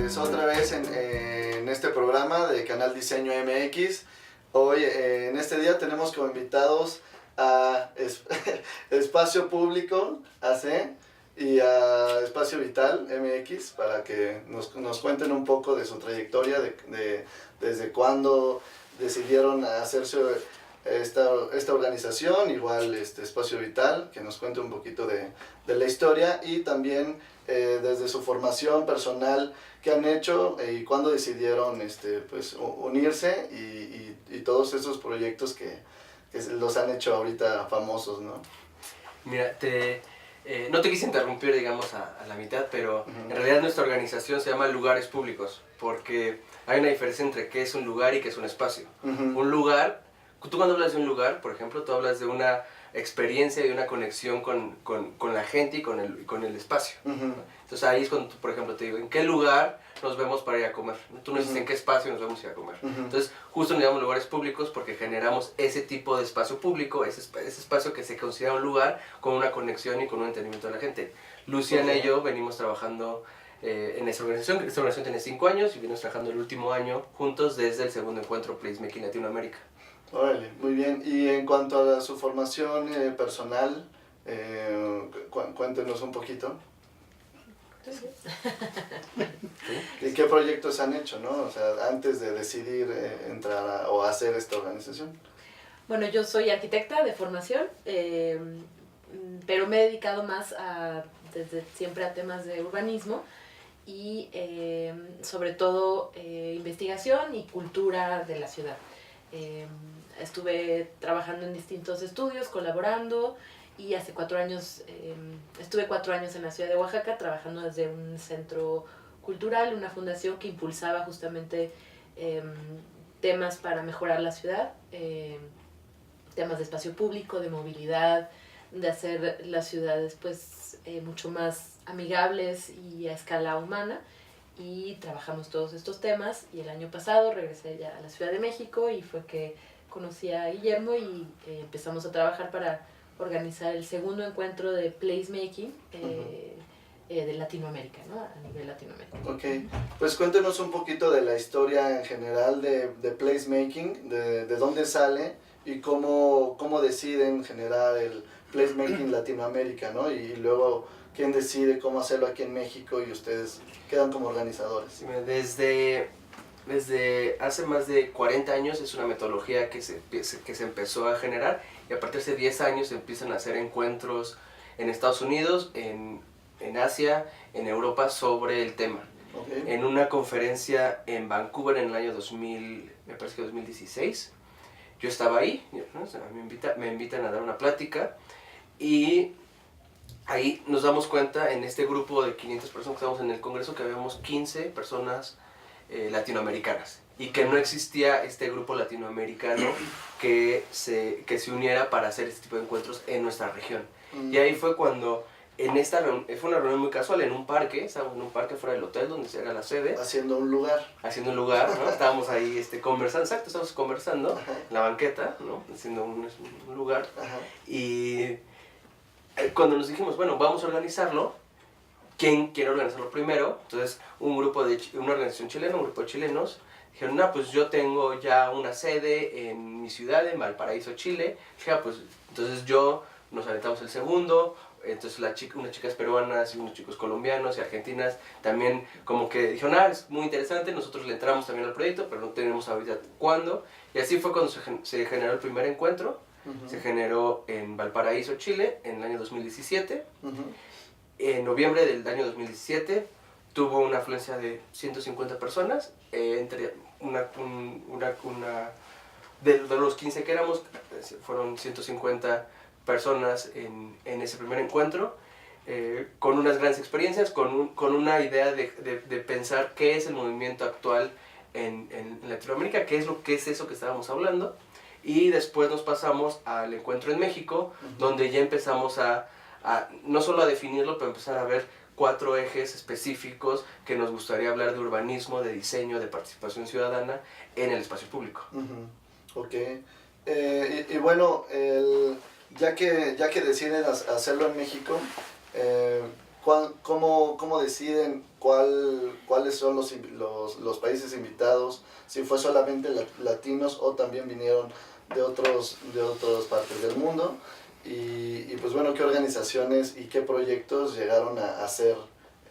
pues otra vez en este programa de Canal Diseño MX. Hoy, en este día, tenemos como invitados a Espacio Público AC y a Espacio Vital MX para que nos cuenten un poco de su trayectoria, desde cuándo decidieron hacerse esta organización, igual Espacio Vital, que nos cuente un poquito de la historia y también desde su formación personal, qué han hecho y cuándo decidieron pues, unirse y todos esos proyectos que los han hecho ahorita famosos, ¿no? Mira, no te quise interrumpir, digamos, a la mitad, pero en realidad nuestra organización se llama Lugares Públicos, porque hay una diferencia entre qué es un lugar y qué es un espacio. Un lugar, tú cuando hablas de un lugar, por ejemplo, tú hablas de una experiencia y una conexión con la gente y con el espacio. Entonces ahí es cuando, por ejemplo, te digo, ¿en qué lugar nos vemos para ir a comer? Tú nos dices en qué espacio nos vamos a ir a comer. Entonces justo nos llamamos lugares públicos porque generamos ese tipo de espacio público, ese espacio que se considera un lugar con una conexión y con un entendimiento de la gente. Luciana y yo venimos trabajando en esta organización tiene 5 años y venimos trabajando el último año juntos desde el segundo encuentro Placemaking Latinoamérica. Órale, muy bien. Y en cuanto a su formación personal, cuéntenos un poquito. ¿Y qué proyectos han hecho, no? O sea, antes de decidir entrar o hacer esta organización. Bueno, yo soy arquitecta de formación, pero me he dedicado más desde siempre a temas de urbanismo y sobre todo investigación y cultura de la ciudad. Estuve trabajando en distintos estudios, colaborando, y hace 4 años, estuve 4 años en la ciudad de Oaxaca trabajando desde un centro cultural, una fundación que impulsaba justamente temas para mejorar la ciudad, temas de espacio público, de movilidad, de hacer las ciudades pues, mucho más amigables y a escala humana. Y trabajamos todos estos temas y el año pasado regresé ya a la Ciudad de México y fue que conocí a Guillermo y empezamos a trabajar para organizar el segundo encuentro de placemaking de Latinoamérica, ¿no? A nivel Latinoamérica. Ok, pues cuéntenos un poquito de la historia en general de placemaking, de dónde sale y cómo deciden generar el placemaking Latinoamérica, ¿no? Y luego quién decide cómo hacerlo aquí en México y ustedes quedan como organizadores. Desde hace más de 40 años es una metodología que se empezó a generar y a partir de hace 10 años se empiezan a hacer encuentros en Estados Unidos, en Asia, en Europa sobre el tema. Okay. En una conferencia en Vancouver en el año 2000, me parece que 2016, yo estaba ahí, ¿no? O sea, me invitan a dar una plática y ahí nos damos cuenta en este grupo de 500 personas que estábamos en el congreso que habíamos 15 personas latinoamericanas y que no existía este grupo latinoamericano que se uniera para hacer este tipo de encuentros en nuestra región. Y ahí fue cuando fue una reunión muy casual en un parque, estábamos en un parque fuera del hotel donde era la sede. Haciendo un lugar, ¿no? Estábamos ahí conversando, estábamos conversando en la banqueta, ¿no? Haciendo un lugar. Ajá. Y cuando nos dijimos, bueno, vamos a organizarlo, ¿quién quiere organizarlo primero? Entonces, una organización chilena, un grupo de chilenos, dijeron, no, pues yo tengo ya una sede en mi ciudad, en Valparaíso, Chile. Dije, pues entonces nos aventamos el segundo, entonces unas chicas peruanas y unos chicos colombianos y argentinas también como que dijeron, es muy interesante, nosotros le entramos también al proyecto, pero no tenemos ahorita cuándo. Y así fue cuando se generó el primer encuentro. Se generó en Valparaíso, Chile, en el año 2017. En noviembre del año 2017 tuvo una afluencia de 150 personas, entre de los 15 que éramos, fueron 150 personas en ese primer encuentro, con unas grandes experiencias, con una idea de pensar qué es el movimiento actual en Latinoamérica, qué es eso que estábamos hablando. Y después nos pasamos al encuentro en México, donde ya empezamos no solo a definirlo, pero empezar a ver 4 ejes específicos que nos gustaría hablar de urbanismo, de diseño, de participación ciudadana en el espacio público. Ok. Y bueno, ya que deciden hacerlo en México, ¿Cómo deciden cuáles son los países invitados? Si fue solamente latinos o también vinieron de otras partes del mundo. Y pues bueno, ¿qué organizaciones y qué proyectos llegaron a hacer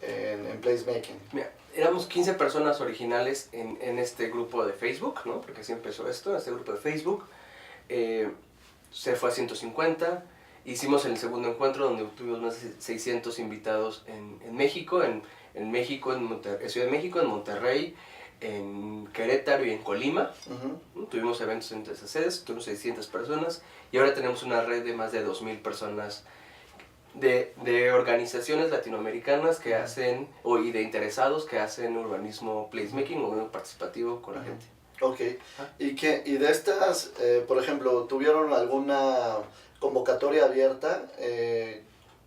en Placemaking? Mira, éramos 15 personas originales en este grupo de Facebook, ¿no? Porque así empezó esto, este grupo de Facebook. Se fue a 150. Hicimos el segundo encuentro donde tuvimos más de 600 invitados en México, en Ciudad de México, en Monterrey, en Querétaro y en Colima. Tuvimos eventos en esas sedes, tuvimos 600 personas y ahora tenemos una red de más de 2,000 personas de organizaciones latinoamericanas que hacen, y de interesados que hacen urbanismo placemaking o urbanismo participativo con la gente. Ok, y de estas, por ejemplo, ¿tuvieron alguna convocatoria abierta?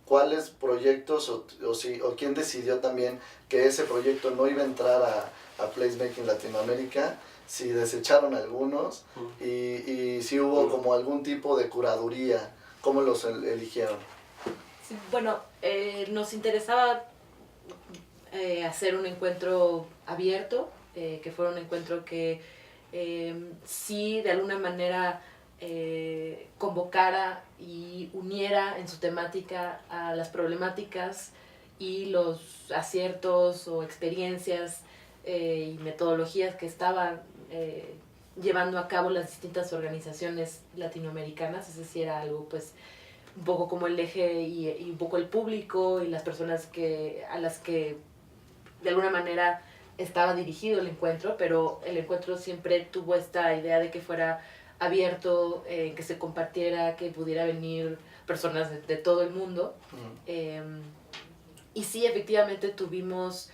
¿Cuáles proyectos o quién decidió también que ese proyecto no iba a entrar a Placemaking Latinoamérica? Si desecharon algunos y si hubo como algún tipo de curaduría, ¿cómo los eligieron? Sí, bueno, nos interesaba hacer un encuentro abierto, que fuera un encuentro que sí de alguna manera convocara y uniera en su temática a las problemáticas y los aciertos o experiencias y metodologías que estaban llevando a cabo las distintas organizaciones latinoamericanas. Es decir, era algo pues un poco como el eje y un poco el público y las personas a las que de alguna manera estaba dirigido el encuentro, pero el encuentro siempre tuvo esta idea de que fuera abierto, que se compartiera, que pudiera venir personas de todo el mundo. Y sí, efectivamente tuvimos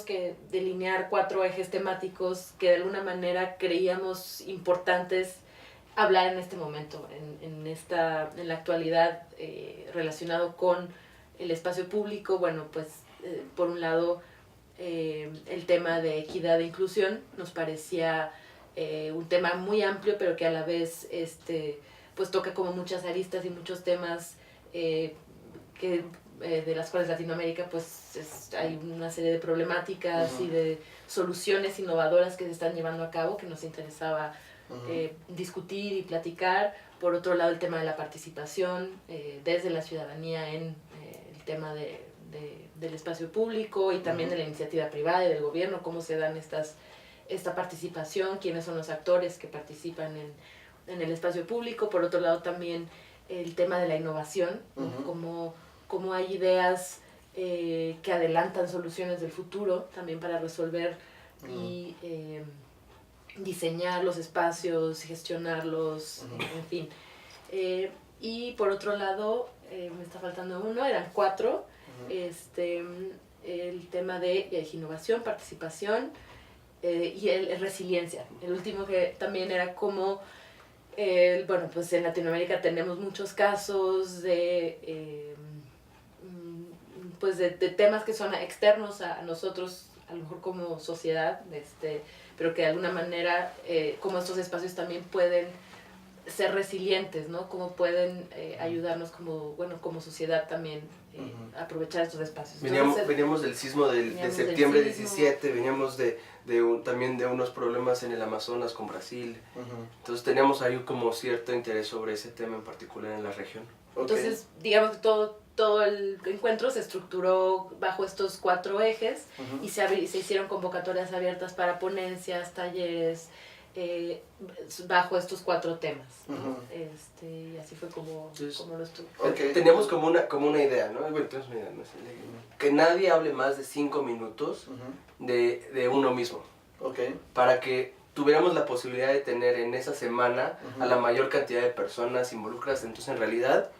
que delinear 4 ejes temáticos que de alguna manera creíamos importantes hablar en este momento, en la actualidad, relacionado con el espacio público. Bueno, pues por un lado el tema de equidad e inclusión nos parecía un tema muy amplio, pero que a la vez pues toca como muchas aristas y muchos temas de las cuales Latinoamérica pues hay una serie de problemáticas y de soluciones innovadoras que se están llevando a cabo que nos interesaba discutir y platicar. Por otro lado, el tema de la participación desde la ciudadanía en el tema del espacio público y también de la iniciativa privada y del gobierno, cómo se dan esta participación, quiénes son los actores que participan en el espacio público. Por otro lado, también el tema de la innovación, cómo hay ideas que adelantan soluciones del futuro también para resolver y diseñar los espacios, gestionarlos, en fin. Y por otro lado, me está faltando uno, eran 4, el tema de innovación, participación y el resiliencia. El último que también era como, bueno, pues en Latinoamérica tenemos muchos casos de temas que son externos a nosotros, a lo mejor como sociedad, pero que de alguna manera, como estos espacios también pueden ser resilientes, ¿no? Cómo pueden ayudarnos como sociedad también a aprovechar estos espacios. Veníamos del sismo de septiembre 17, veníamos también de unos problemas en el Amazonas con Brasil. Entonces teníamos ahí como cierto interés sobre ese tema en particular en la región. Entonces, digamos que todo el encuentro se estructuró bajo estos 4 ejes y se hicieron convocatorias abiertas para ponencias, talleres, bajo estos 4 temas, ¿no? Y así fue como lo estuvo. Teníamos como una idea, ¿no? Bueno, tenemos una idea, ¿no? Que nadie hable más de 5 minutos de uno mismo. Para que tuviéramos la posibilidad de tener en esa semana a la mayor cantidad de personas involucradas. Entonces, en realidad,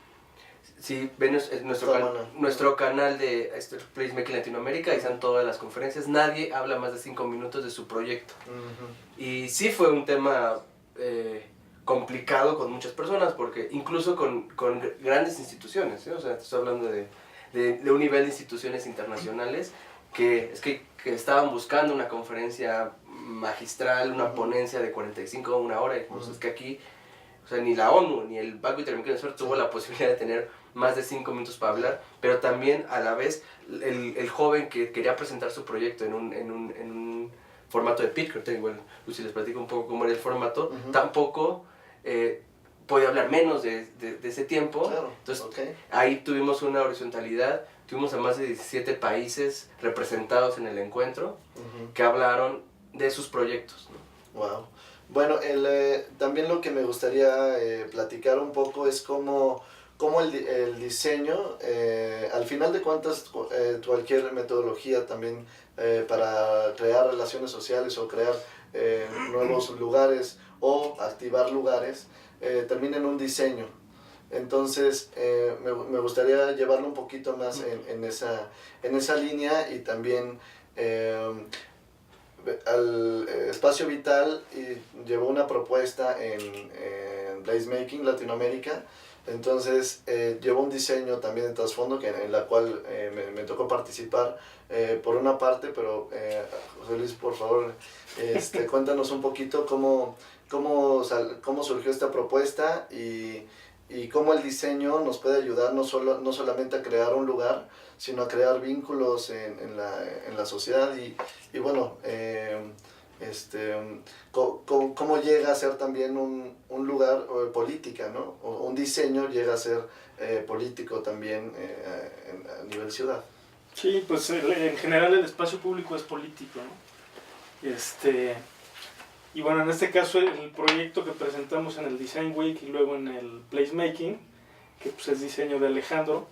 si ven nuestro canal de Placemaking Latinoamérica, ahí están todas las conferencias, nadie habla más de 5 minutos de su proyecto. Y sí fue un tema complicado con muchas personas, porque incluso con grandes instituciones, ¿sí? O sea, estoy hablando de un nivel de instituciones internacionales que estaban buscando una conferencia magistral, una ponencia de 45 a 1 hora, y pues es que aquí, o sea, ni la ONU ni el Banco Interamericano del Sur tuvo la posibilidad de tener más de 5 minutos para hablar, pero también a la vez el joven que quería presentar su proyecto en un formato de pitch, que igual Lucy les platico un poco cómo era el formato, tampoco podía hablar menos de ese tiempo. Claro. Entonces ahí tuvimos una horizontalidad, tuvimos a más de 17 países representados en el encuentro que hablaron de sus proyectos, ¿no? Wow. Bueno, también lo que me gustaría platicar un poco es cómo el diseño, al final de cuentas, cualquier metodología también para crear relaciones sociales o crear nuevos lugares o activar lugares, termina en un diseño. Entonces, me gustaría llevarlo un poquito más en esa línea y también al Espacio Vital llevó una propuesta en Placemaking Latinoamérica. Entonces llevó un diseño también de trasfondo en la cual me tocó participar por una parte, pero José Luis, por favor, cuéntanos un poquito cómo surgió esta propuesta y cómo el diseño nos puede ayudar no solamente a crear un lugar, sino a crear vínculos en la sociedad y bueno, cómo llega a ser también un lugar política, ¿no? O un diseño llega a ser político también a nivel ciudad. Sí, pues en general el espacio público es político, ¿no? Y bueno, en este caso el proyecto que presentamos en el Design Week y luego en el Placemaking, que pues es diseño de Alejandro,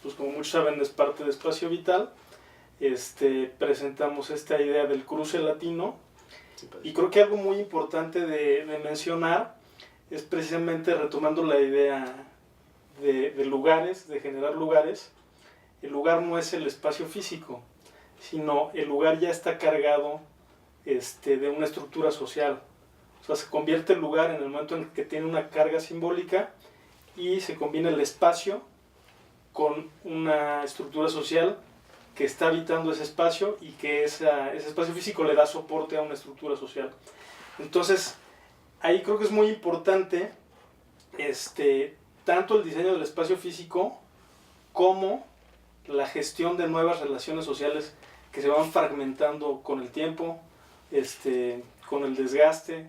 pues como muchos saben es parte de Espacio Vital, presentamos esta idea del cruce latino, y creo que algo muy importante de mencionar es precisamente retomando la idea de lugares, de generar lugares. El lugar no es el espacio físico, sino el lugar ya está cargado de una estructura social. O sea, se convierte el lugar en el momento en que tiene una carga simbólica y se combina el espacio con una estructura social que está habitando ese espacio y que ese espacio físico le da soporte a una estructura social. Entonces, ahí creo que es muy importante tanto el diseño del espacio físico como la gestión de nuevas relaciones sociales que se van fragmentando con el tiempo, con el desgaste,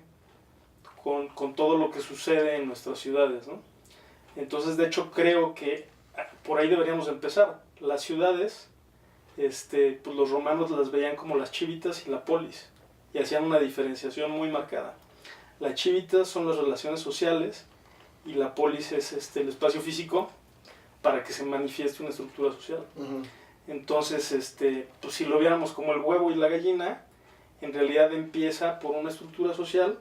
con todo lo que sucede en nuestras ciudades, ¿no? Entonces, de hecho, creo que por ahí deberíamos empezar. Las ciudades, pues los romanos las veían como las chivitas y la polis, y hacían una diferenciación muy marcada. Las chivitas son las relaciones sociales y la polis es el espacio físico para que se manifieste una estructura social. Entonces, pues si lo viéramos como el huevo y la gallina, en realidad empieza por una estructura social,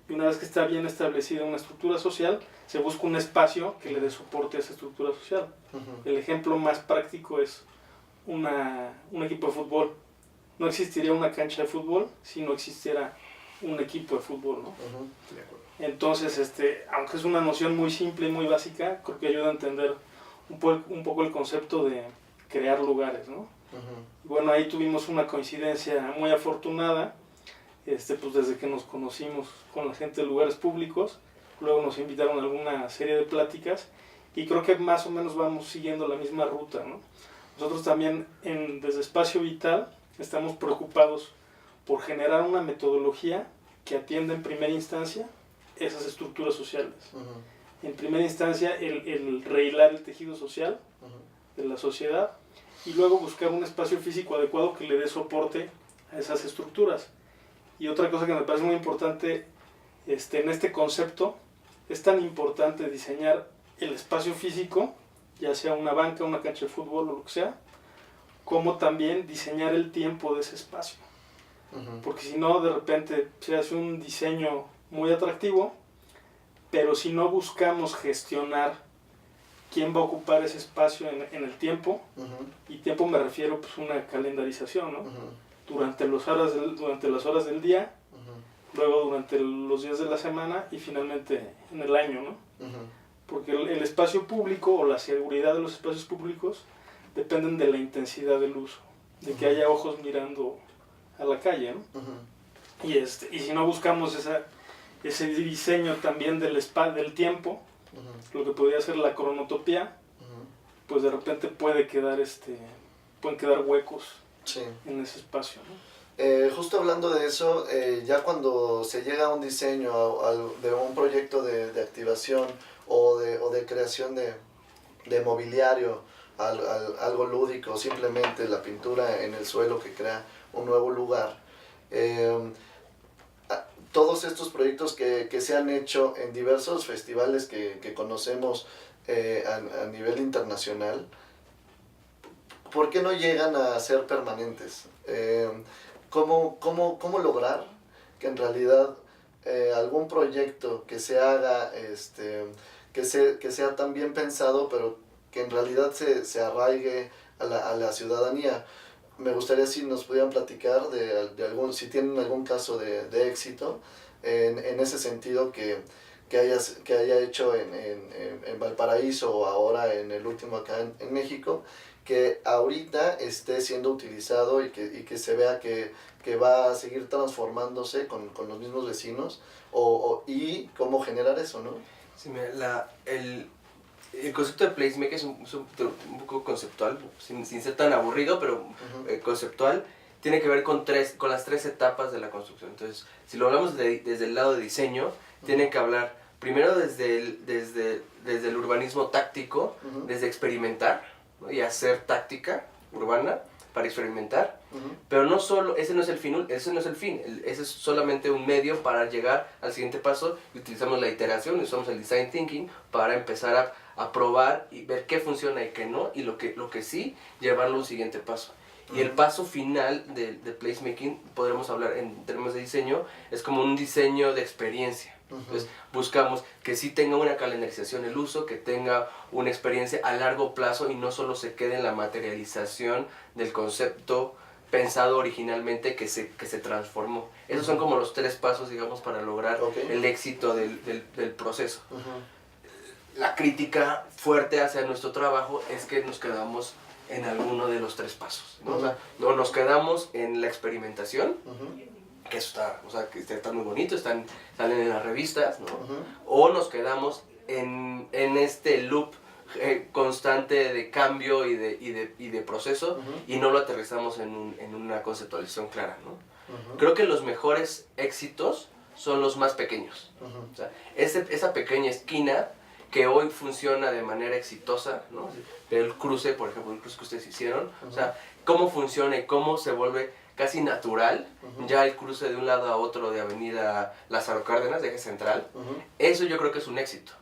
y una vez que está bien establecida una estructura social, se busca un espacio que le dé soporte a esa estructura social. El ejemplo más práctico es un equipo de fútbol. No existiría una cancha de fútbol si no existiera un equipo de fútbol, ¿no? Entonces, aunque es una noción muy simple y muy básica, creo que ayuda a entender un poco el concepto de crear lugares, ¿no? Bueno, ahí tuvimos una coincidencia muy afortunada, pues desde que nos conocimos con la gente de lugares públicos, luego nos invitaron a alguna serie de pláticas y creo que más o menos vamos siguiendo la misma ruta, ¿no? Nosotros también desde Espacio Vital estamos preocupados por generar una metodología que atienda en primera instancia esas estructuras sociales. En primera instancia el rehilar el tejido social de la sociedad y luego buscar un espacio físico adecuado que le dé soporte a esas estructuras. Y otra cosa que me parece muy importante en este concepto, es tan importante diseñar el espacio físico, ya sea una banca, una cancha de fútbol o lo que sea, como también diseñar el tiempo de ese espacio. Porque si no, de repente se hace un diseño muy atractivo, pero si no buscamos gestionar quién va a ocupar ese espacio en el tiempo, y tiempo me refiero pues una calendarización, ¿no? Durante las horas del día, luego durante los días de la semana y finalmente en el año, ¿no? Porque el espacio público o la seguridad de los espacios públicos dependen de la intensidad del uso, de que haya ojos mirando a la calle, ¿no? Y si no buscamos ese diseño también del tiempo, lo que podría ser la cronotopía, pues de repente pueden quedar huecos Sí. en ese espacio, ¿no? Justo hablando de eso, ya cuando se llega a un diseño de un proyecto de activación o de creación de mobiliario, algo lúdico, simplemente la pintura en el suelo que crea un nuevo lugar, todos estos proyectos que se han hecho en diversos festivales que conocemos a nivel internacional, ¿por qué no llegan a ser permanentes? ¿Cómo lograr que en realidad algún proyecto que se haga, que sea tan bien pensado, pero que en realidad se arraigue a la ciudadanía? Me gustaría si nos pudieran platicar si tienen algún caso de éxito en ese sentido que haya hecho en Valparaíso o ahora en el último acá en México, que ahorita esté siendo utilizado y que se vea que va a seguir transformándose con los mismos vecinos y cómo generar eso, ¿no? Sí, mira, el concepto de placemaker es un poco conceptual, sin ser tan aburrido, pero conceptual. Tiene que ver con las tres etapas de la construcción. Entonces, si lo hablamos desde el lado de diseño, tiene que hablar primero desde el urbanismo táctico, desde experimentar, ¿no? Y hacer táctica urbana para experimentar, pero no solo, ese no es el fin, ese es solamente un medio para llegar al siguiente paso, y utilizamos la iteración, usamos el design thinking para empezar a probar y ver qué funciona y qué no, y lo que sí, llevarlo a un siguiente paso. Y el paso final de placemaking, podremos hablar en términos de diseño, es como un diseño de experiencia. Entonces buscamos que sí tenga una calendarización el uso, que tenga una experiencia a largo plazo y no solo se quede en la materialización del concepto pensado originalmente que se transformó. Esos son como los tres pasos, digamos, para lograr el éxito del proceso. La crítica fuerte hacia nuestro trabajo es que nos quedamos en alguno de los tres pasos, ¿no? O sea, no nos quedamos en la experimentación, que eso está muy bonito, salen en las revistas, ¿no? O nos quedamos en este loop constante de cambio y de proceso, y no lo aterrizamos en una conceptualización clara, ¿no? Creo que los mejores éxitos son los más pequeños. O sea, esa pequeña esquina que hoy funciona de manera exitosa, ¿no? El cruce, por ejemplo, el cruce que ustedes hicieron, o sea, cómo funciona y cómo se vuelve casi natural ya el cruce de un lado a otro de Avenida Lázaro Cárdenas, de eje central. Eso yo creo que es un éxito.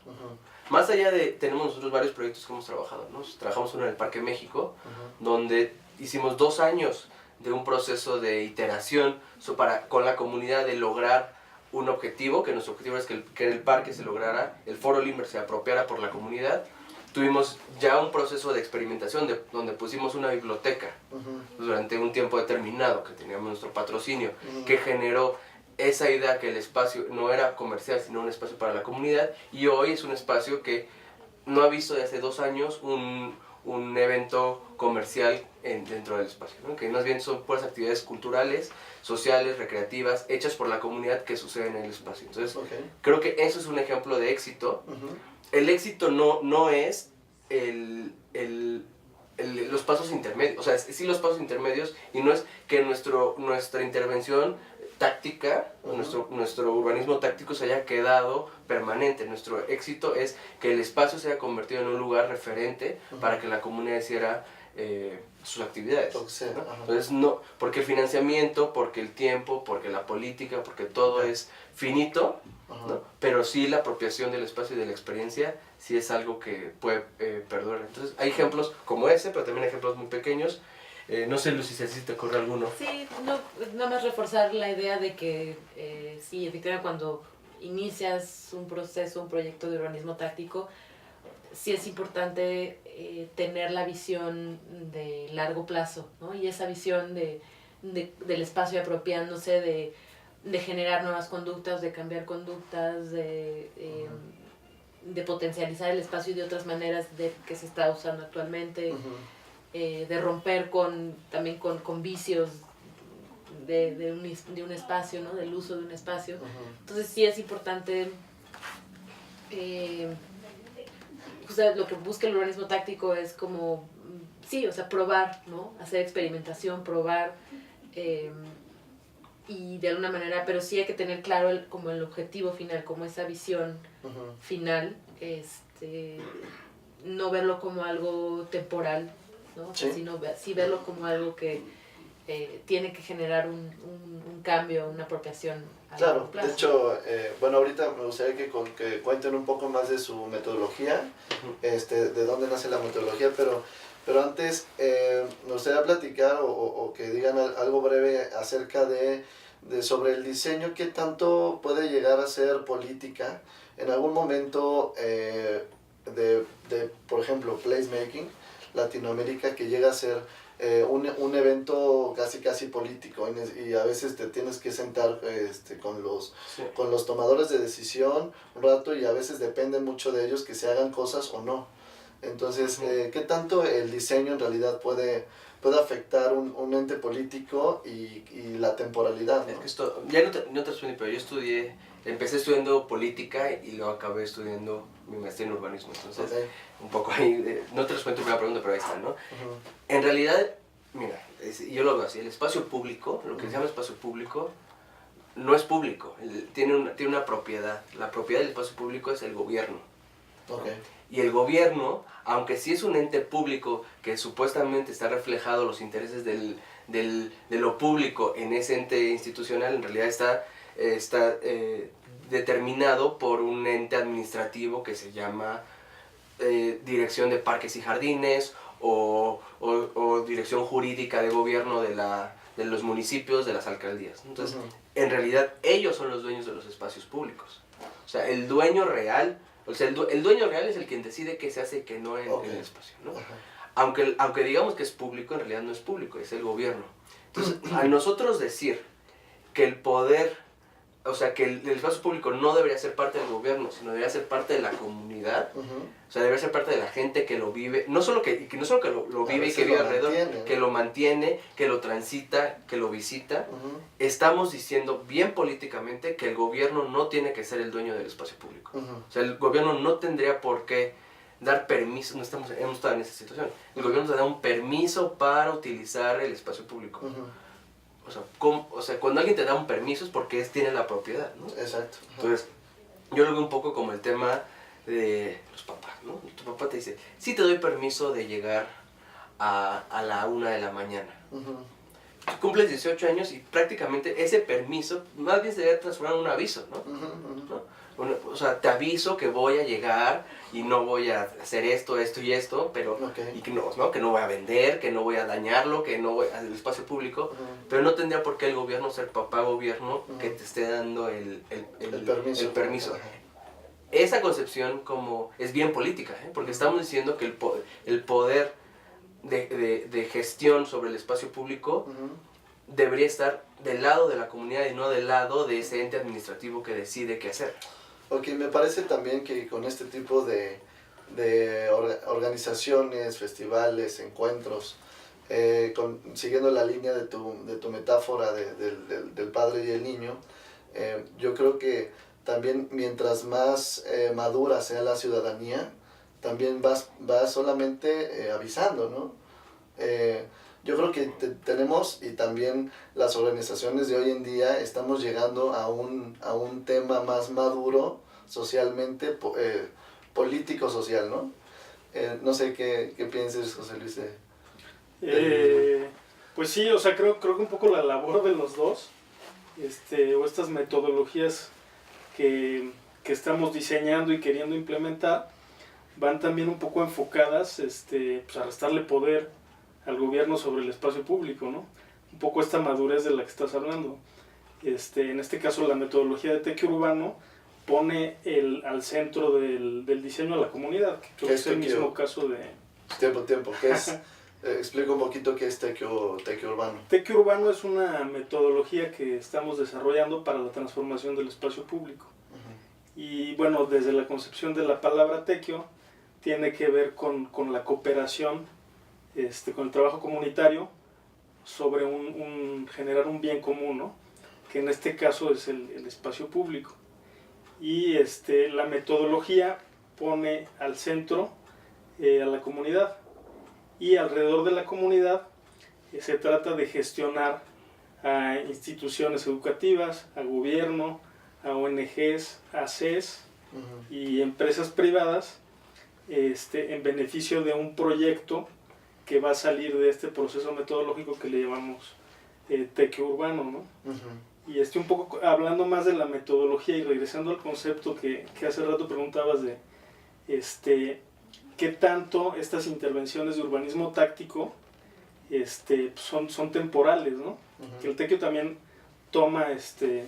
Más allá tenemos nosotros varios proyectos que hemos trabajado, ¿no? Trabajamos uno en el Parque México, donde hicimos 2 años de un proceso de iteración con la comunidad de lograr un objetivo, que nuestro objetivo es que el parque se lograra, el Foro Limber se apropiara por la comunidad. Tuvimos ya un proceso de experimentación donde pusimos una biblioteca durante un tiempo determinado, que teníamos nuestro patrocinio, que generó esa idea que el espacio no era comercial, sino un espacio para la comunidad, y hoy es un espacio que no ha visto desde hace 2 años un evento comercial dentro del espacio, ¿no? Que más bien son puras actividades culturales, sociales, recreativas, hechas por la comunidad que suceden en el espacio. Entonces, creo que eso es un ejemplo de éxito. El éxito no es los pasos intermedios, o sea, sí los pasos intermedios, y no es que nuestra intervención táctica, nuestro urbanismo táctico se haya quedado permanente. Nuestro éxito es que el espacio se haya convertido en un lugar referente para que la comunidad hiciera sus actividades, ¿no? Entonces, no, porque el financiamiento, porque el tiempo, porque la política, porque todo es finito, ¿no? Pero sí la apropiación del espacio y de la experiencia sí es algo que puede perdurar. Entonces hay ejemplos como ese, pero también hay ejemplos muy pequeños. No sé, Lucy, si te ocurre alguno. Sí, nada más reforzar la idea de que sí, efectivamente cuando inicias un proceso, un proyecto de urbanismo táctico, sí es importante tener la visión de largo plazo, ¿no? Y esa visión del espacio apropiándose, de generar nuevas conductas, de cambiar conductas, de potencializar el espacio de otras maneras que se está usando actualmente, de romper también con vicios de un espacio, ¿no? Del uso de un espacio. Entonces sí es importante justo lo que busca el urbanismo táctico es como, sí, o sea, probar, ¿no? Hacer experimentación, probar, y de alguna manera, pero sí hay que tener claro como el objetivo final, como esa visión final, no verlo como algo temporal, ¿no? O sea, Sí. sino sí verlo como algo que tiene que generar un cambio, una apropiación a Claro, largo plazo. de hecho, bueno, ahorita me gustaría que cuenten un poco más de su metodología, de dónde nace la metodología, pero antes me gustaría platicar o que digan algo breve acerca de sobre el diseño, qué tanto puede llegar a ser política en algún momento por ejemplo, placemaking, Latinoamérica, que llega a ser un evento casi político y a veces te tienes que sentar con los tomadores de decisión un rato y a veces depende mucho de ellos que se hagan cosas o no. Entonces, ¿qué tanto el diseño en realidad puede afectar un ente político y la temporalidad, ¿no? Es que esto, ya no te respondí, pero yo empecé estudiando política y luego acabé estudiando mi maestría en urbanismo. Entonces, Okay. un poco ahí, no te respondo tu primera pregunta, pero ahí está, ¿no? En realidad, mira, yo lo veo así, el espacio público, lo que se llama espacio público, no es público, tiene una propiedad. La propiedad del espacio público es el gobierno, ¿no? Okay. Y el gobierno, aunque sí es un ente público que supuestamente está reflejado los intereses de lo público en ese ente institucional, en realidad está determinado por un ente administrativo que se llama Dirección de Parques y Jardines o Dirección Jurídica de Gobierno de los municipios, de las alcaldías. Entonces, en realidad, ellos son los dueños de los espacios públicos. O sea, el dueño real es el quien decide qué se hace y qué no en el espacio, ¿no? Aunque digamos que es público, en realidad no es público, es el gobierno. Entonces, al nosotros decir que el poder, o sea, que el espacio público no debería ser parte del gobierno, sino debería ser parte de la comunidad, o sea, debería ser parte de la gente que lo vive, no solo que lo vive y que vive alrededor, que lo mantiene, que lo transita, que lo visita. Estamos diciendo bien políticamente que el gobierno no tiene que ser el dueño del espacio público. O sea, el gobierno no tendría por qué dar permiso, no hemos estado en esa situación. El gobierno te da un permiso para utilizar el espacio público. O sea, cuando alguien te da un permiso es porque tiene la propiedad, ¿no? Exacto. Entonces, yo lo veo un poco como el tema de los papás, ¿no? Tu papá te dice, sí te doy permiso de llegar a la 1 de la mañana. Tú cumples 18 años y prácticamente ese permiso más bien se debe transformar en un aviso, ¿no? ¿No? O sea, te aviso que voy a llegar y no voy a hacer esto y esto, pero y que no voy a vender, que no voy a dañarlo, que no voy al espacio público, pero no tendría por qué el gobierno ser papá gobierno que te esté dando el permiso. Esa concepción como es bien política, porque estamos diciendo que el poder de gestión sobre el espacio público debería estar del lado de la comunidad y no del lado de ese ente administrativo que decide qué hacer. Ok, me parece también que con este tipo de organizaciones, festivales, encuentros, siguiendo la línea de tu metáfora del padre y el niño, yo creo que también mientras más madura sea la ciudadanía, también vas solamente avisando, ¿no? Yo creo que tenemos, y también las organizaciones de hoy en día, estamos llegando a un tema más maduro socialmente, político-social, ¿no? No sé qué pienses, José Luis. Pues sí, o sea, creo que un poco la labor de los dos, o estas metodologías que estamos diseñando y queriendo implementar, van también un poco enfocadas pues a restarle poder al gobierno sobre el espacio público, ¿no? Un poco esta madurez de la que estás hablando. En este caso, la metodología de Tequio Urbano pone al centro del diseño a la comunidad, que creo que es el mismo caso de... Tiempo, ¿qué es? Explica un poquito qué es Tequio Urbano. Tequio Urbano es una metodología que estamos desarrollando para la transformación del espacio público. Y bueno, desde la concepción de la palabra tequio, tiene que ver con la cooperación, con el trabajo comunitario sobre generar un bien común, ¿no? Que en este caso es el espacio público. Y la metodología pone al centro a la comunidad, y alrededor de la comunidad se trata de gestionar a instituciones educativas, a gobierno, a ONGs, a CES y empresas privadas en beneficio de un proyecto que va a salir de este proceso metodológico que le llamamos tequio urbano, ¿no? Y un poco hablando más de la metodología y regresando al concepto que hace rato preguntabas de qué tanto estas intervenciones de urbanismo táctico son temporales, ¿no? Que el tequio también toma este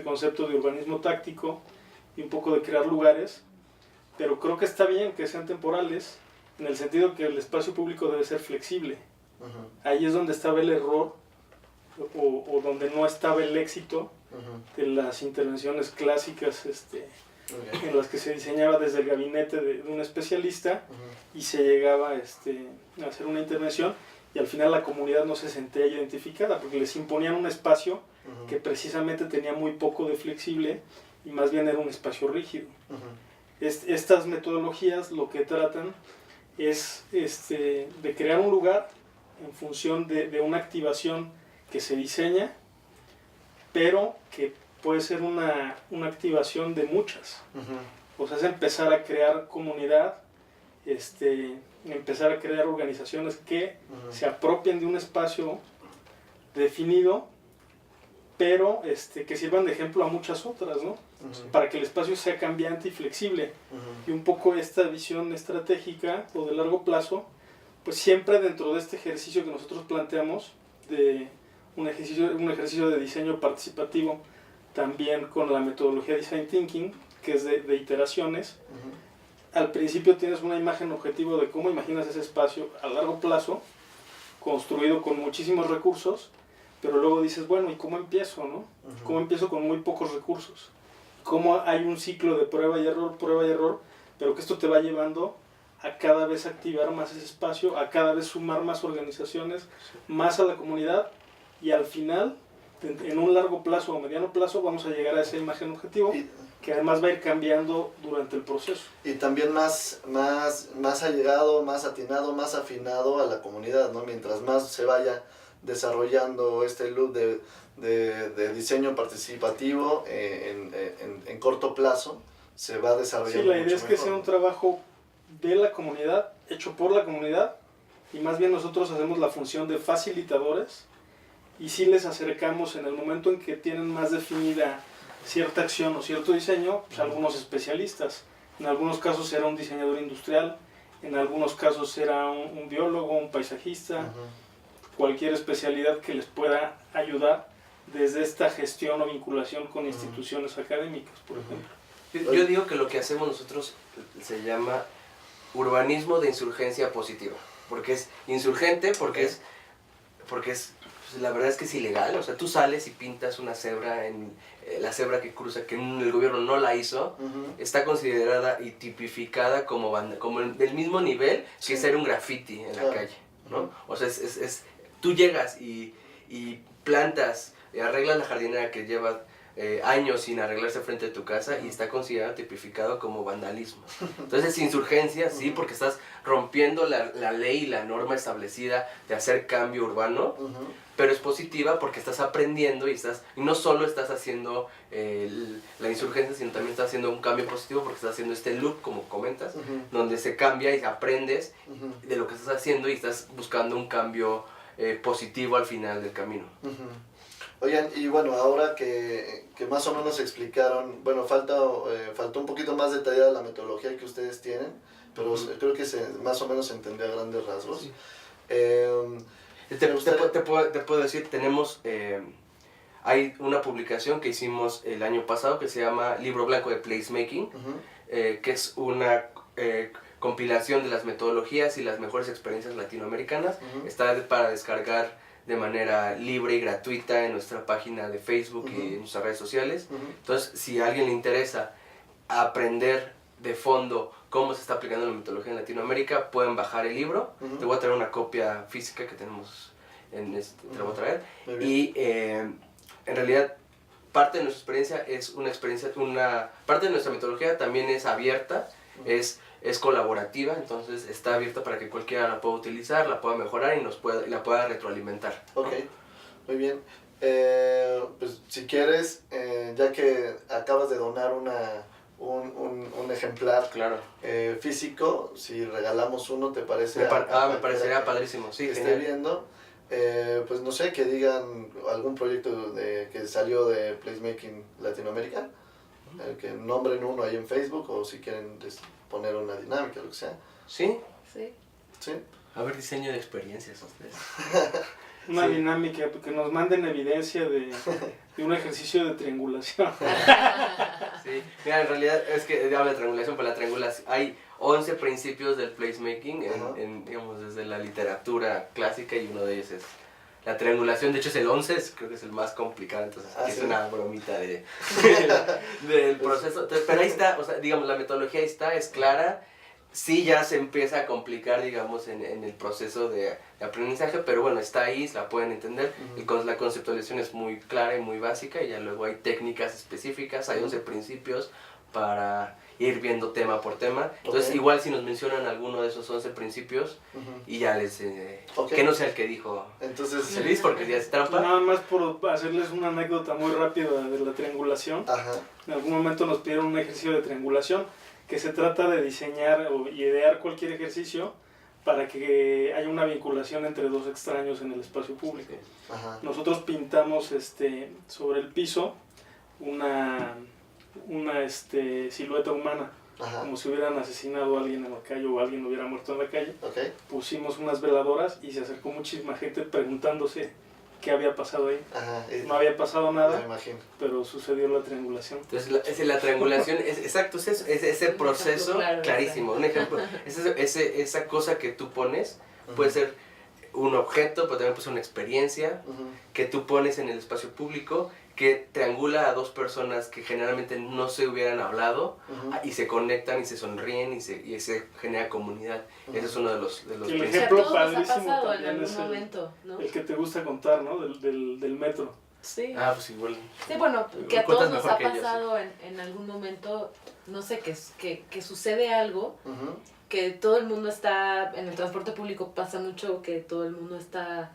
concepto de urbanismo táctico y un poco de crear lugares, pero creo que está bien que sean temporales en el sentido que el espacio público debe ser flexible. Ahí es donde estaba el error o donde no estaba el éxito de las intervenciones clásicas en las que se diseñaba desde el gabinete de un especialista y se llegaba a hacer una intervención y al final la comunidad no se sentía identificada porque les imponían un espacio que precisamente tenía muy poco de flexible y más bien era un espacio rígido. Estas metodologías lo que tratan es de crear un lugar en función de una activación que se diseña, pero que puede ser una activación de muchas. O sea, es empezar a crear comunidad, empezar a crear organizaciones que se apropien de un espacio definido, pero que sirvan de ejemplo a muchas otras, ¿no? Para que el espacio sea cambiante y flexible. Y un poco esta visión estratégica o de largo plazo, pues siempre dentro de este ejercicio que nosotros planteamos, de un ejercicio de diseño participativo, también con la metodología Design Thinking, que es de iteraciones. Al principio tienes una imagen objetivo de cómo imaginas ese espacio a largo plazo, construido con muchísimos recursos, pero luego dices, bueno, ¿y cómo empiezo, no? ¿Cómo empiezo con muy pocos recursos? ¿Cómo hay un ciclo de prueba y error, pero que esto te va llevando a cada vez activar más ese espacio, a cada vez sumar más organizaciones, más a la comunidad, y al final, en un largo plazo o mediano plazo, vamos a llegar a esa imagen objetivo, que además va a ir cambiando durante el proceso. Y también más allegado, más atinado, más afinado a la comunidad, ¿no? Mientras más se vaya desarrollando este loop de diseño participativo en corto plazo, se va desarrollando. Sí, la idea es que mejor, sea un trabajo de la comunidad, hecho por la comunidad, y más bien nosotros hacemos la función de facilitadores, y sí les acercamos en el momento en que tienen más definida cierta acción o cierto diseño, pues algunos especialistas. En algunos casos será un diseñador industrial, en algunos casos será un biólogo, un paisajista, cualquier especialidad que les pueda ayudar desde esta gestión o vinculación con instituciones académicas, por ejemplo. Yo digo que lo que hacemos nosotros se llama urbanismo de insurgencia positiva, porque es insurgente, porque es pues, la verdad es que es ilegal. O sea, tú sales y pintas una cebra, la cebra que cruza, que el gobierno no la hizo, está considerada y tipificada como del mismo nivel que ser un graffiti en la calle, ¿no? O sea, tú llegas y plantas, arreglas la jardinera que lleva años sin arreglarse frente a tu casa y está considerado tipificado como vandalismo. Entonces es insurgencia, sí, porque estás rompiendo la ley y la norma establecida de hacer cambio urbano, pero es positiva porque estás aprendiendo y no solo estás haciendo la insurgencia, sino también estás haciendo un cambio positivo porque estás haciendo este loop, como comentas, donde se cambia y aprendes de lo que estás haciendo y estás buscando un cambio positivo al final del camino. Oigan, y bueno, ahora que más o menos explicaron, bueno, faltó un poquito más detallada la metodología que ustedes tienen, pero creo que más o menos se entendió a grandes rasgos. Sí. Te puedo decir, hay una publicación que hicimos el año pasado que se llama Libro Blanco de Placemaking, que es una compilación de las metodologías y las mejores experiencias latinoamericanas. Está para descargar de manera libre y gratuita en nuestra página de Facebook y en nuestras redes sociales. Entonces, si a alguien le interesa aprender de fondo cómo se está aplicando la metodología en Latinoamérica, pueden bajar el libro. Te voy a traer una copia física que tenemos, te la voy a traer. Y en realidad, parte de nuestra experiencia parte de nuestra metodología también es abierta. es colaborativa, entonces está abierta para que cualquiera la pueda utilizar, la pueda mejorar y la pueda retroalimentar. Ok, muy bien. Pues si quieres, ya que acabas de donar un ejemplar Claro. físico, si regalamos uno, ¿te parece? Me a parecería que padrísimo, sí, esté genial. viendo, pues no sé, que digan algún proyecto que salió de Placemaking Latinoamérica, que nombren uno ahí en Facebook, o si quieren poner una dinámica, lo que sea. ¿Sí? Sí. ¿Sí? A ver, diseño de experiencias ustedes. Una Sí. dinámica, que nos manden evidencia de un ejercicio de triangulación. Sí, mira, en realidad es que habla de triangulación, pero la triangulación, hay 11 principios del placemaking, Ajá. digamos, desde la literatura clásica, y uno de ellos es la triangulación. De hecho es el 11, creo que es el más complicado, entonces aquí es ¿sí? una bromita del proceso. Entonces, pero ahí está, o sea, digamos, la metodología ahí está, es clara. Sí, ya se empieza a complicar, digamos, en el proceso de aprendizaje, pero bueno, está ahí, la pueden entender. La conceptualización es muy clara y muy básica, y ya luego hay técnicas específicas, hay 11 principios para ir viendo tema por tema. Entonces, Ok. igual si nos mencionan alguno de esos 11 principios, y ya les... Ok. que no sea el que dijo Entonces, feliz, porque ya es trampa. Nada más por hacerles una anécdota muy rápida de la triangulación. ajá, En algún momento nos pidieron un ejercicio de triangulación, que se trata de diseñar o idear cualquier ejercicio para que haya una vinculación entre dos extraños en el espacio público. ajá, Nosotros pintamos sobre el piso una silueta humana, ajá, como si hubieran asesinado a alguien en la calle o alguien hubiera muerto en la calle. ok, Pusimos unas veladoras y se acercó muchísima gente preguntándose qué había pasado ahí. ajá, No había pasado me nada, imagino. pero sucedió la triangulación. Entonces, la triangulación, exacto, es ese proceso claro, clarísimo. Un ejemplo, esa cosa que tú pones, puede ser un objeto, pero también puede ser una experiencia que tú pones en el espacio público, que triangula a dos personas que generalmente no se hubieran hablado, y se conectan y se sonríen y se genera comunidad. Ese es uno de los El Que a ejemplo todos nos ha padrísimo pasado en también algún es momento, ¿no? el que te gusta contar, ¿no? Del metro. Sí. Ah, pues igual. Sí, bueno, que a Cuentas todos nos mejor ha que yo, sí. pasado en algún momento, no sé, que sucede algo, Ujú, que todo el mundo está, en el transporte público pasa mucho que todo el mundo está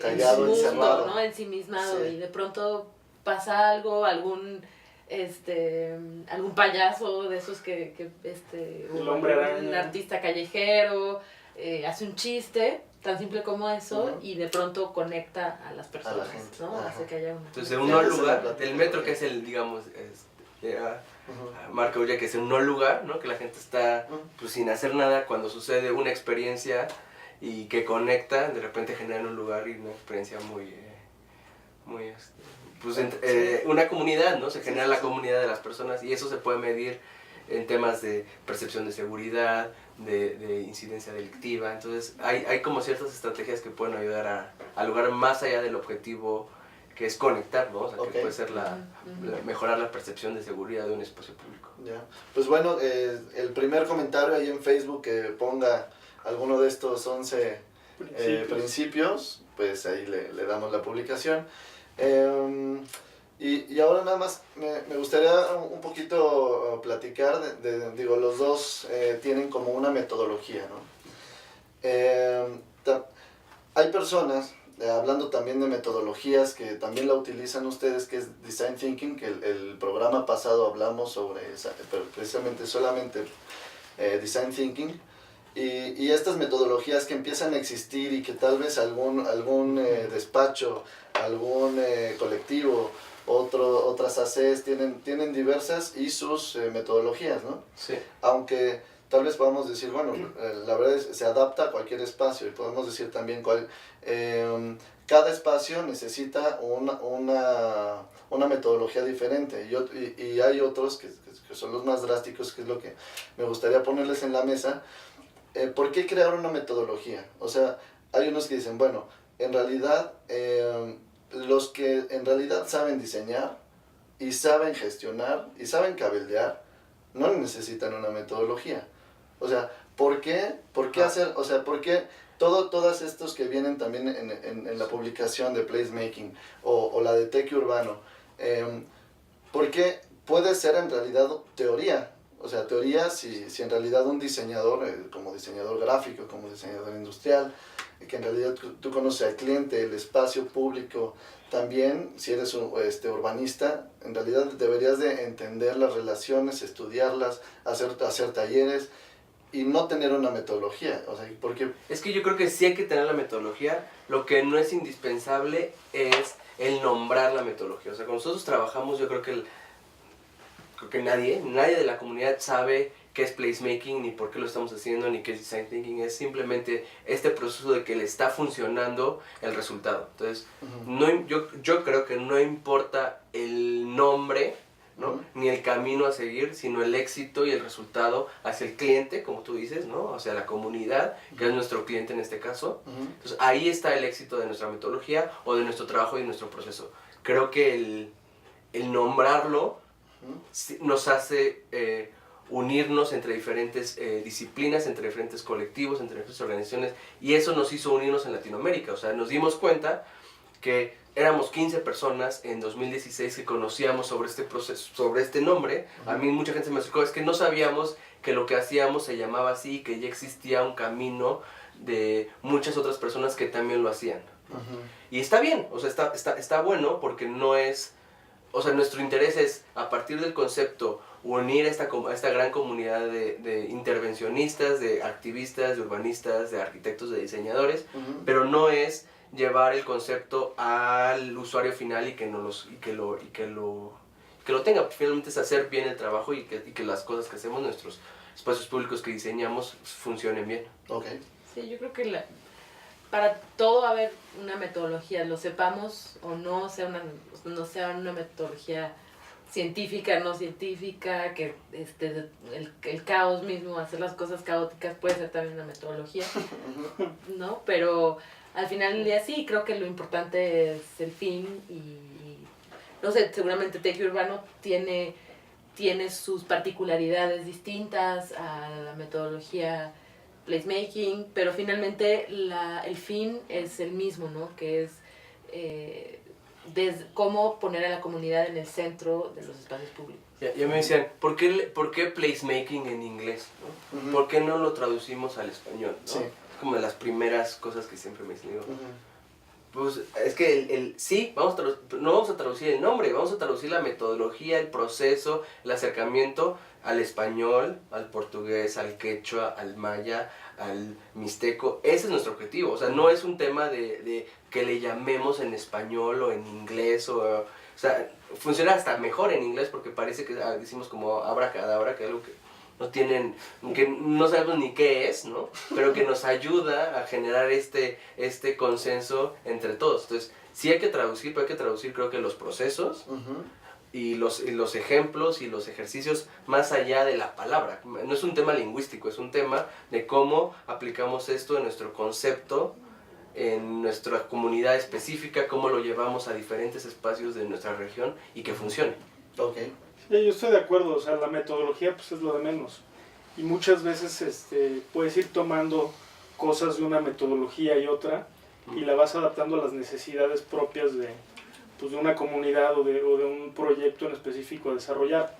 Callado, en su encerrado. mundo, ¿no? Ensimismado, Sí. y de pronto pasa algo, algún payaso de esos El hombre araña. un artista callejero hace un chiste tan simple como eso, Ujú. y de pronto conecta a las personas, gente, ¿no? ajá. Hace que haya una Entonces, de conexión. un no Sí, esa es la lugar, plática. del metro, que es el, digamos, ujú, marca ya que es un no lugar, ¿no? Que la gente está pues sin hacer nada, cuando sucede una experiencia y que conecta, de repente generan un lugar y una experiencia muy pues una comunidad, ¿no? Se genera la comunidad de las personas, y eso se puede medir en temas de percepción de seguridad, de incidencia delictiva. Entonces hay como ciertas estrategias que pueden ayudar a lograr más allá del objetivo, que es conectar, ¿no? O sea, Ok. que puede ser Ujú. mejorar la percepción de seguridad de un espacio público. ya. Pues bueno, el primer comentario ahí en Facebook que ponga alguno de estos 11 principios, pues ahí le damos la publicación. Y ahora nada más me gustaría un poquito platicar digo, los dos tienen como una metodología, ¿no? Hay personas, hablando también de metodologías que también la utilizan ustedes, que es Design Thinking, que el programa pasado hablamos sobre pero precisamente solamente Design Thinking. Y estas metodologías que empiezan a existir y que tal vez algún despacho, algún colectivo, otras ACs tienen diversas y sus metodologías, ¿no? Sí. Aunque tal vez podamos decir, bueno, la verdad se adapta a cualquier espacio, y podemos decir también cada espacio necesita una metodología diferente, y hay otros que son los más drásticos, que es lo que me gustaría ponerles en la mesa. ¿Por qué crear una metodología? O sea, hay unos que dicen, bueno, en realidad, los que en realidad saben diseñar y saben gestionar y saben cabildear, no necesitan una metodología. O sea, ¿por qué hacer, o sea, por qué todas estos que vienen también en la publicación de Placemaking o la de Tech Urbano, ¿por qué puede ser en realidad teoría? O sea, teoría, si en realidad un diseñador, como diseñador gráfico, como diseñador industrial, que en realidad tú conoces al cliente, el espacio público, también si eres un urbanista, en realidad deberías de entender las relaciones, estudiarlas, hacer talleres y no tener una metodología. O sea, porque... Es que yo creo que sí hay que tener la metodología, lo que no es indispensable es el nombrar la metodología. O sea, cuando nosotros trabajamos, yo creo que nadie de la comunidad sabe qué es placemaking, ni por qué lo estamos haciendo, ni qué es design thinking. Es simplemente este proceso de que le está funcionando el resultado. Entonces, yo creo que no importa el nombre, ¿no? Ni el camino a seguir, sino el éxito y el resultado hacia el cliente, como tú dices, ¿no? Hacia la comunidad, que es nuestro cliente en este caso. Entonces, ahí está el éxito de nuestra metodología o de nuestro trabajo y de nuestro proceso. Creo que el nombrarlo nos hace unirnos entre diferentes disciplinas, entre diferentes colectivos, entre diferentes organizaciones, y eso nos hizo unirnos en Latinoamérica. O sea, nos dimos cuenta que éramos 15 personas en 2016 que conocíamos sobre este proceso, sobre este nombre. A mí mucha gente se me acercó, es que no sabíamos que lo que hacíamos se llamaba así, que ya existía un camino de muchas otras personas que también lo hacían. Y está bien, o sea, está bueno porque no es... O sea, nuestro interés es, a partir del concepto, unir a esta gran comunidad de intervencionistas, de activistas, de urbanistas, de arquitectos, de diseñadores, pero no es llevar el concepto al usuario final y que lo tenga. Finalmente es hacer bien el trabajo y que las cosas que hacemos, nuestros espacios públicos que diseñamos, funcionen bien. Okay. Sí, yo creo que para todo haber una metodología, lo sepamos o no sea una metodología científica, no científica, que el caos mismo, hacer las cosas caóticas puede ser también una metodología, ¿no? Pero al final del día sí, creo que lo importante es el fin y no sé, seguramente Tequio Urbano tiene sus particularidades distintas a la metodología placemaking, pero finalmente el fin es el mismo, ¿no? Que es cómo poner a la comunidad en el centro de los espacios públicos. Ya me decían, ¿por qué placemaking en inglés? ¿No? ¿Por qué no lo traducimos al español? ¿No? Sí. Es como de las primeras cosas que siempre me dicen. Digo, pues es que sí, no vamos a traducir el nombre, vamos a traducir la metodología, el proceso, el acercamiento al español, al portugués, al quechua, al maya, al mixteco. Ese es nuestro objetivo. O sea, no es un tema de que le llamemos en español o en inglés. O sea, funciona hasta mejor en inglés porque parece que decimos como abracadabra, que es algo que no sabemos ni qué es, ¿no? Pero que nos ayuda a generar este consenso entre todos. Entonces, sí hay que traducir, pero hay que traducir creo que los procesos y los ejemplos y los ejercicios más allá de la palabra. No es un tema lingüístico, es un tema de cómo aplicamos esto en nuestro concepto, en nuestra comunidad específica, cómo lo llevamos a diferentes espacios de nuestra región y que funcione. Okay. Sí, yo estoy de acuerdo, o sea, la metodología pues es lo de menos. Y muchas veces puedes ir tomando cosas de una metodología y otra y la vas adaptando a las necesidades propias de una comunidad o de un proyecto en específico a desarrollar.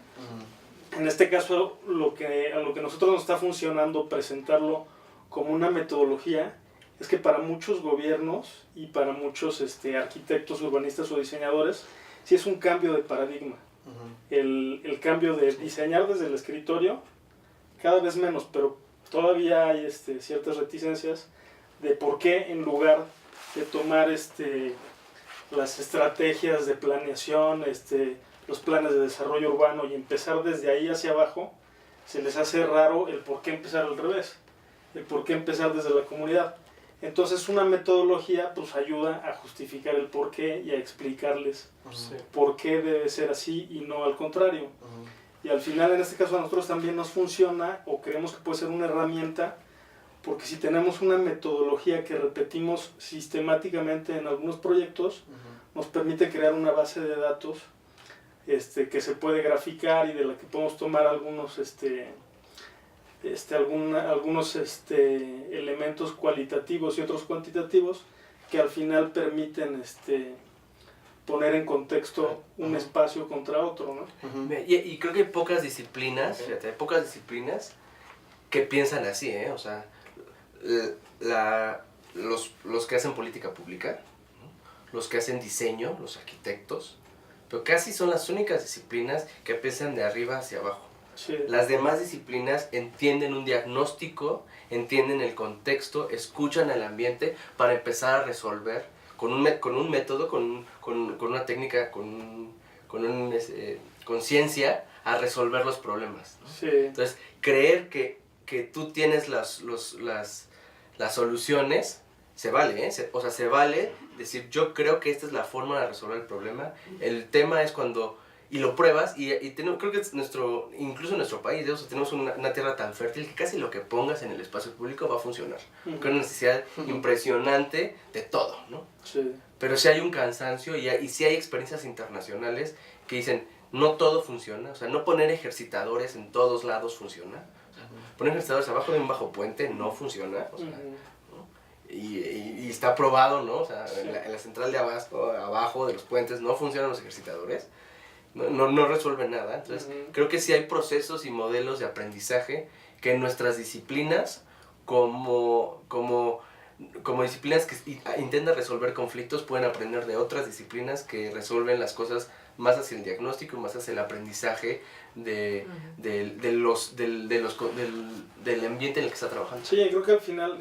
En este caso, a lo que a nosotros nos está funcionando presentarlo como una metodología es que para muchos gobiernos y para muchos arquitectos, urbanistas o diseñadores, sí es un cambio de paradigma. El cambio de diseñar desde el escritorio, cada vez menos, pero todavía hay ciertas reticencias de por qué en lugar de tomar las estrategias de planeación, los planes de desarrollo urbano y empezar desde ahí hacia abajo, se les hace raro el por qué empezar al revés, el por qué empezar desde la comunidad. Entonces una metodología pues ayuda a justificar el por qué y a explicarles por qué debe ser así y no al contrario. Y al final en este caso a nosotros también nos funciona o creemos que puede ser una herramienta porque si tenemos una metodología que repetimos sistemáticamente en algunos proyectos, nos permite crear una base de datos que se puede graficar y de la que podemos tomar algunos elementos cualitativos y otros cuantitativos que al final permiten poner en contexto un espacio contra otro, ¿no? Y creo que hay pocas disciplinas, fíjate, hay pocas disciplinas que piensan así, ¿eh? O sea, los que hacen política pública, ¿no? Los que hacen diseño, los arquitectos, pero casi son las únicas disciplinas que piensan de arriba hacia abajo. Sí. Las demás disciplinas entienden un diagnóstico, entienden el contexto, escuchan el ambiente para empezar a resolver con un método, con una técnica, con ciencia, a resolver los problemas, ¿no? Sí. Entonces, creer que tú tienes las soluciones, se vale, ¿eh? Se vale decir, yo creo que esta es la forma de resolver el problema. El tema es cuando, y lo pruebas, creo que es incluso en nuestro país, o sea, tenemos una tierra tan fértil que casi lo que pongas en el espacio público va a funcionar. Porque hay una necesidad impresionante de todo, ¿no? Sí. Pero sí hay un cansancio y sí hay experiencias internacionales que dicen, no todo funciona, o sea, no poner ejercitadores en todos lados funciona. O sea, poner ejercitadores abajo de un bajo puente no funciona, o sea, ¿no? Y está probado, ¿no? O sea, Sí. en la central de abajo de los puentes no funcionan los ejercitadores, no resuelven nada. Entonces, creo que sí hay procesos y modelos de aprendizaje que en nuestras disciplinas, como disciplinas que intentan resolver conflictos, pueden aprender de otras disciplinas que resuelven las cosas más hacia el diagnóstico, más hacia el aprendizaje del ambiente en el que está trabajando. Sí, creo que al final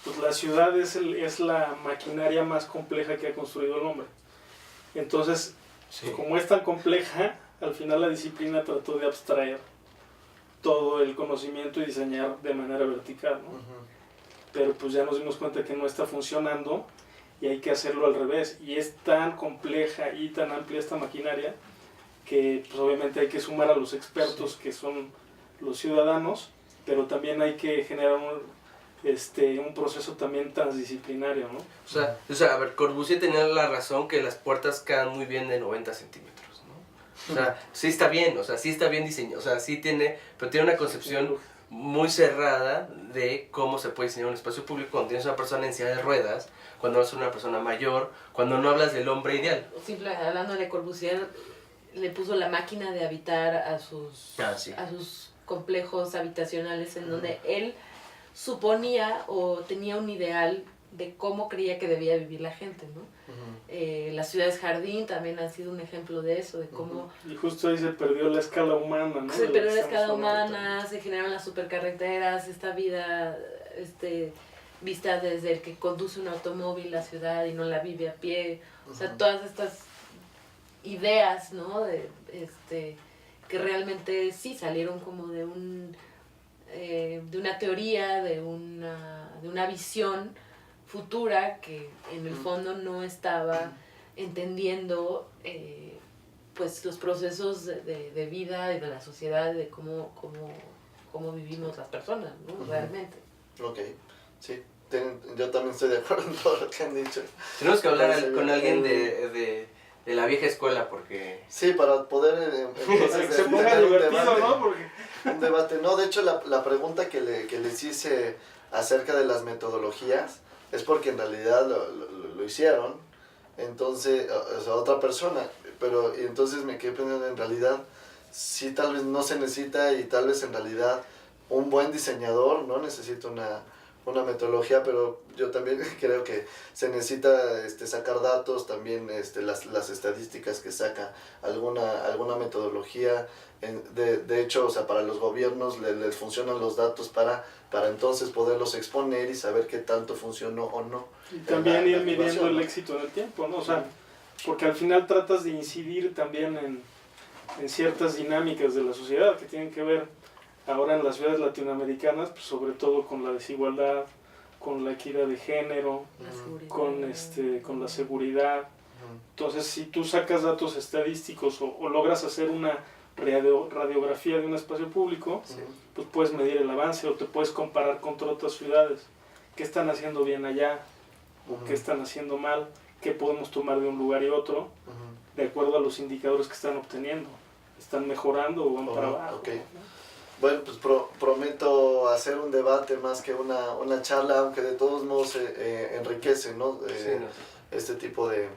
pues la ciudad es la maquinaria más compleja que ha construido el hombre. Entonces, Sí. pues como es tan compleja, al final la disciplina trató de abstraer todo el conocimiento y diseñar de manera vertical, ¿no? Pero pues ya nos dimos cuenta que no está funcionando y hay que hacerlo al revés. Y es tan compleja y tan amplia esta maquinaria que pues obviamente hay que sumar a los expertos que son los ciudadanos, pero también hay que generar un proceso también transdisciplinario, ¿no? O sea, a ver, Corbusier tenía la razón que las puertas quedan muy bien de 90 centímetros, ¿no? O sea, sí está bien, o sea, sí está bien diseñado, o sea, sí tiene, pero tiene una concepción muy cerrada de cómo se puede diseñar un espacio público cuando tienes una persona en silla de ruedas, cuando eres una persona mayor, cuando no hablas del hombre ideal. Simplemente hablando de Corbusier, le puso la máquina de habitar a sus complejos habitacionales en donde él suponía o tenía un ideal de cómo creía que debía vivir la gente, ¿no? Las ciudades jardín también han sido un ejemplo de eso, de cómo... Y justo ahí se perdió la escala humana, ¿no? Se perdió la escala humana, se generaron las supercarreteras, esta vida vista desde el que conduce un automóvil a la ciudad y no la vive a pie. O sea, todas estas ideas, ¿no? Que realmente sí salieron como de una teoría, de una visión futura que en el fondo no estaba entendiendo pues los procesos de vida y de la sociedad, de cómo vivimos las personas, ¿no? Realmente. Ok, sí, yo también estoy de acuerdo en todo lo que han dicho. Tenemos que hablar con alguien de la vieja escuela porque... Sí, para poder Que se ponga divertido, ¿no? Porque... un debate. No, de hecho la pregunta que les hice acerca de las metodologías es porque en realidad lo hicieron, entonces, o sea, otra persona, pero y entonces me quedé pensando, en realidad sí, tal vez no se necesita, y tal vez en realidad un buen diseñador no necesita una metodología, pero yo también creo que se necesita sacar datos, también las estadísticas que saca alguna metodología. De hecho, o sea, para los gobiernos les funcionan los datos para entonces poderlos exponer y saber qué tanto funcionó o no. Y también ir midiendo el éxito en el tiempo, ¿no? O sea, porque al final tratas de incidir también en ciertas dinámicas de la sociedad que tienen que ver ahora en las ciudades latinoamericanas, pues sobre todo con la desigualdad, con la equidad de género, con la seguridad. Entonces, si tú sacas datos estadísticos o logras hacer una radiografía de un espacio público, pues puedes medir el avance o te puedes comparar contra otras ciudades. ¿Qué están haciendo bien allá? ¿O qué están haciendo mal? ¿Qué podemos tomar de un lugar y otro? De acuerdo a los indicadores que están obteniendo. ¿Están mejorando o van para abajo? Okay. Bueno, pues prometo hacer un debate más que una charla, aunque de todos modos enriquece, ¿no? Sí, no sé. Este tipo de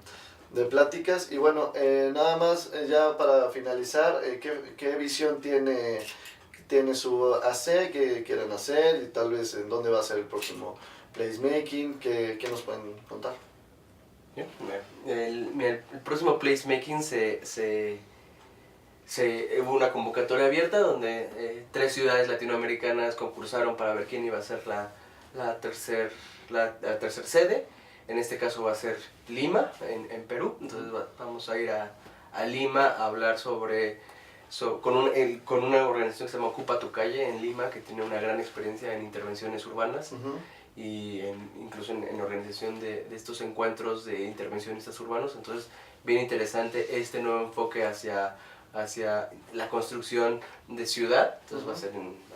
de pláticas. Y bueno, nada más ya para finalizar, ¿qué visión tiene su AC, qué quieren hacer y tal vez en dónde va a ser el próximo placemaking? ¿Qué nos pueden contar? El próximo placemaking hubo una convocatoria abierta donde 3 ciudades latinoamericanas concursaron para ver quién iba a ser la tercer sede. En este caso va a ser Lima, en Perú. Entonces vamos a ir a Lima a hablar con una organización que se llama Ocupa tu Calle en Lima, que tiene una gran experiencia en intervenciones urbanas. Y incluso en organización de estos encuentros de intervencionistas urbanos. Entonces, bien interesante este nuevo enfoque hacia la construcción de ciudad. Entonces va a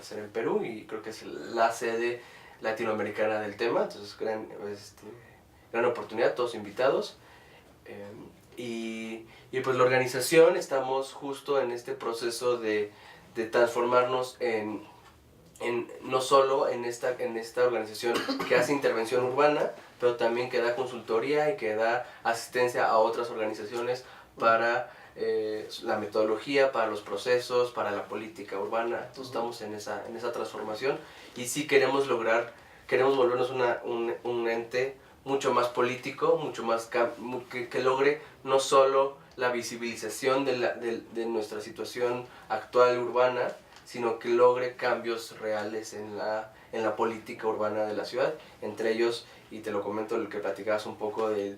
ser en Perú, y creo que es la sede latinoamericana del tema. Entonces, gran oportunidad, todos invitados. Y pues la organización, estamos justo en este proceso de transformarnos no solo en esta organización que hace intervención urbana, pero también que da consultoría y que da asistencia a otras organizaciones para la metodología, para los procesos, para la política urbana. Entonces estamos en esa transformación, y sí queremos volvernos un ente mucho más político, mucho más que logre no solo la visibilización de nuestra situación actual urbana, sino que logre cambios reales en la política urbana de la ciudad. Entre ellos, y te lo comento, el que platicabas un poco de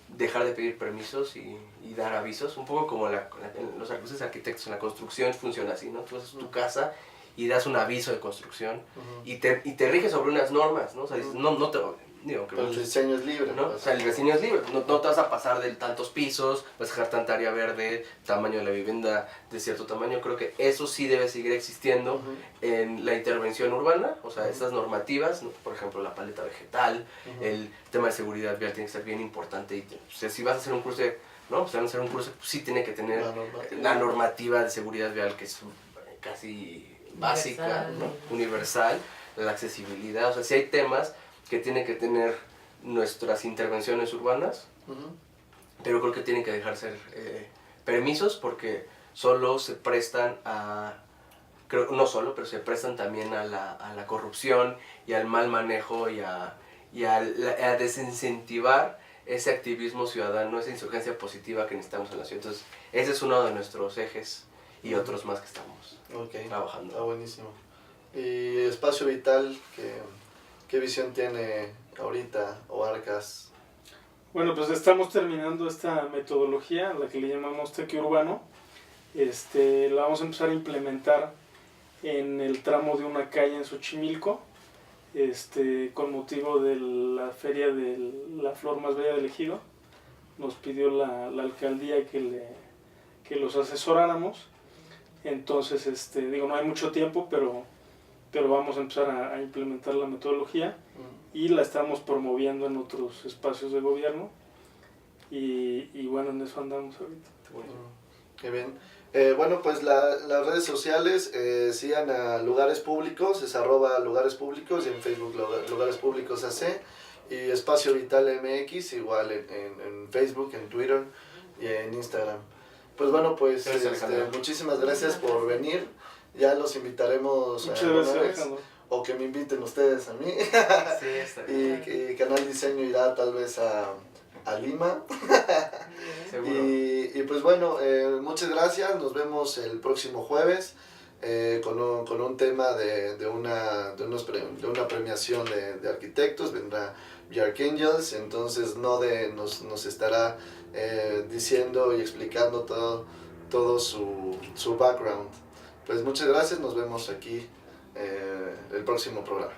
dejar de pedir permisos y dar avisos, un poco como los arquitectos en la construcción funciona así, ¿no? Tú haces tu casa y das un aviso de construcción, y te riges sobre unas normas, ¿no? O sea, dices, Pero el diseño es libre, ¿no? Pues. O sea, el diseño es libre, no te vas a pasar de tantos pisos, vas a dejar tanta área verde, tamaño de la vivienda de cierto tamaño. Creo que eso sí debe seguir existiendo en la intervención urbana, o sea, estas normativas, ¿no? Por ejemplo, la paleta vegetal, el tema de seguridad vial tiene que ser bien importante, y o sea, si vas a hacer un curso, ¿no? Pues, hacer un curso, pues, sí tiene que tener la normativa de seguridad vial, que es casi básica, ¿no? Universal, la accesibilidad. O sea, si hay temas que tienen que tener nuestras intervenciones urbanas, pero creo que tienen que dejar ser permisos, porque solo se prestan no solo, pero se prestan también a la corrupción y al mal manejo y a desincentivar ese activismo ciudadano, esa insurgencia positiva que necesitamos en la ciudad. Entonces, ese es uno de nuestros ejes, y otros más que estamos trabajando. Está buenísimo. Y Espacio Vital, ¿qué visión tiene ahorita, o Arcas? Bueno, pues estamos terminando esta metodología, a la que le llamamos Teque Urbano. La vamos a empezar a implementar en el tramo de una calle en Xochimilco, con motivo de la feria de la flor más bella del ejido. Nos pidió la alcaldía que los asesoráramos. Entonces, no hay mucho tiempo, pero vamos a empezar a implementar la metodología, y la estamos promoviendo en otros espacios de gobierno, y bueno, en eso andamos ahorita. Qué bien. Bueno, pues las redes sociales, sigan a Lugares Públicos, es @Lugares Públicos, y en Facebook Lugares Públicos AC, y Espacio Vital MX, igual en Facebook, en Twitter y en Instagram. Pues bueno, pues muchísimas gracias por venir. Ya los invitaremos Muchas gracias, Alejandro. O que me inviten ustedes a mí. Sí, está bien. y Canal Diseño irá tal vez a Lima. Seguro. Y pues bueno, muchas gracias. Nos vemos el próximo jueves con un tema de una premiación de arquitectos. Vendrá Bjarke Ingels, entonces nos estará diciendo y explicando todo su background. Pues muchas gracias, nos vemos aquí el próximo programa.